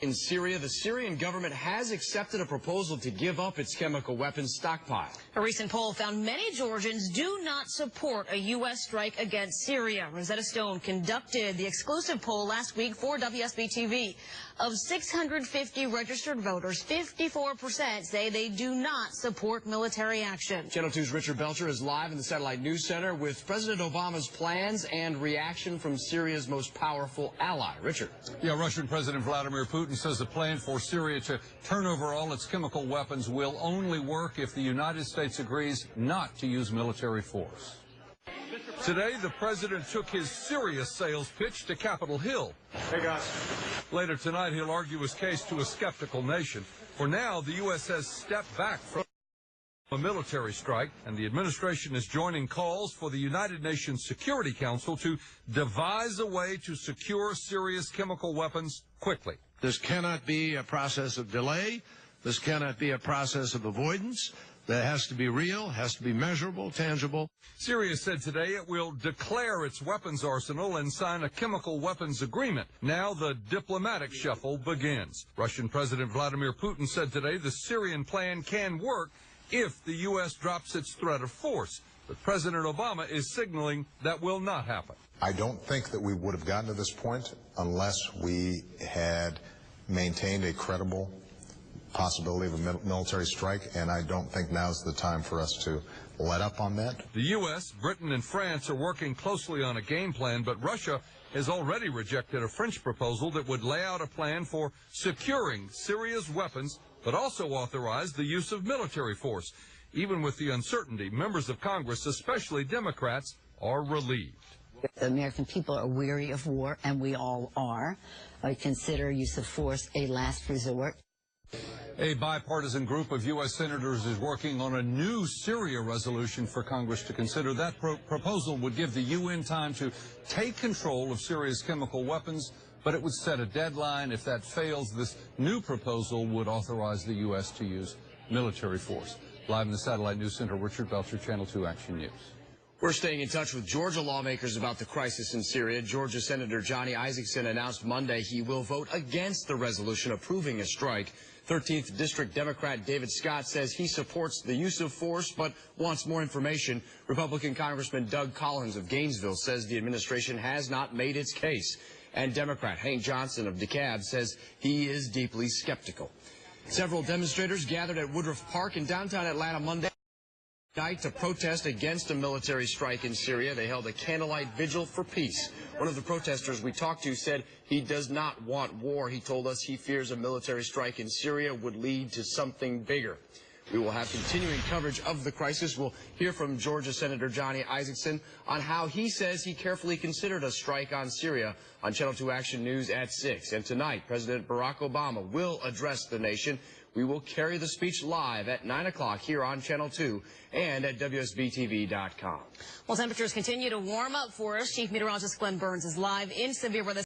In Syria, the Syrian government has accepted a proposal to give up its chemical weapons stockpile. A recent poll found many Georgians do not support a U.S. strike against Syria. Rosetta Stone conducted the exclusive poll last week for WSB-TV. Of 650 registered voters, 54% say they do not support military action. Channel 2's Richard Belcher is live in the Satellite News Center with President Obama's plans and reaction from Syria's most powerful ally. Richard. Yeah, Russian President Vladimir Putin says the plan for Syria to turn over all its chemical weapons will only work if the United States agrees not to use military force. Today, the president took his Syria sales pitch to Capitol Hill. Hey, guys. Later tonight, he'll argue his case to a skeptical nation. For now, the U.S. has stepped back from a military strike, and the administration is joining calls for the United Nations Security Council to devise a way to secure Syria's chemical weapons quickly. This cannot be a process of delay. This cannot be a process of avoidance. That has to be real, has to be measurable, tangible. Syria said today it will declare its weapons arsenal and sign a chemical weapons agreement. Now the diplomatic shuffle begins. Russian President Vladimir Putin said today the Syrian plan can work if the U.S. drops its threat of force. But President Obama is signaling that will not happen. I don't think that we would have gotten to this point unless we had maintained a credible possibility of a military strike, and I don't think now's the time for us to let up on that. The U.S., Britain, and France are working closely on a game plan, but Russia has already rejected a French proposal that would lay out a plan for securing Syria's weapons, but also authorize the use of military force. Even with the uncertainty, members of Congress, especially Democrats, are relieved. The American people are weary of war, and we all are. I consider use of force a last resort. A bipartisan group of U.S. senators is working on a new Syria resolution for Congress to consider. That proposal would give the UN time to take control of Syria's chemical weapons, but it would set a deadline. If that fails, this new proposal would authorize the U.S. to use military force. Live in the Satellite News Center, Richard Belcher, Channel 2 Action News. We're staying in touch with Georgia lawmakers about the crisis in Syria. Georgia Senator Johnny Isakson announced Monday he will vote against the resolution approving a strike. 13th District Democrat David Scott says he supports the use of force but wants more information. Republican Congressman Doug Collins of Gainesville says the administration has not made its case. And Democrat Hank Johnson of DeKalb says he is deeply skeptical. Several demonstrators gathered at Woodruff Park in downtown Atlanta Monday night to protest against a military strike in Syria. They held a candlelight vigil for peace. One of the protesters we talked to said he does not want war. He told us he fears a military strike in Syria would lead to something bigger. We will have continuing coverage of the crisis. We'll hear from Georgia Senator Johnny Isakson on how he says he carefully considered a strike on Syria on Channel 2 Action News at 6. And tonight, President Barack Obama will address the nation. We will carry the speech live at 9 o'clock here on Channel 2 and at WSB-TV.com. Well, temperatures continue to warm up for us. Chief Meteorologist Glenn Burns is live in severe weather.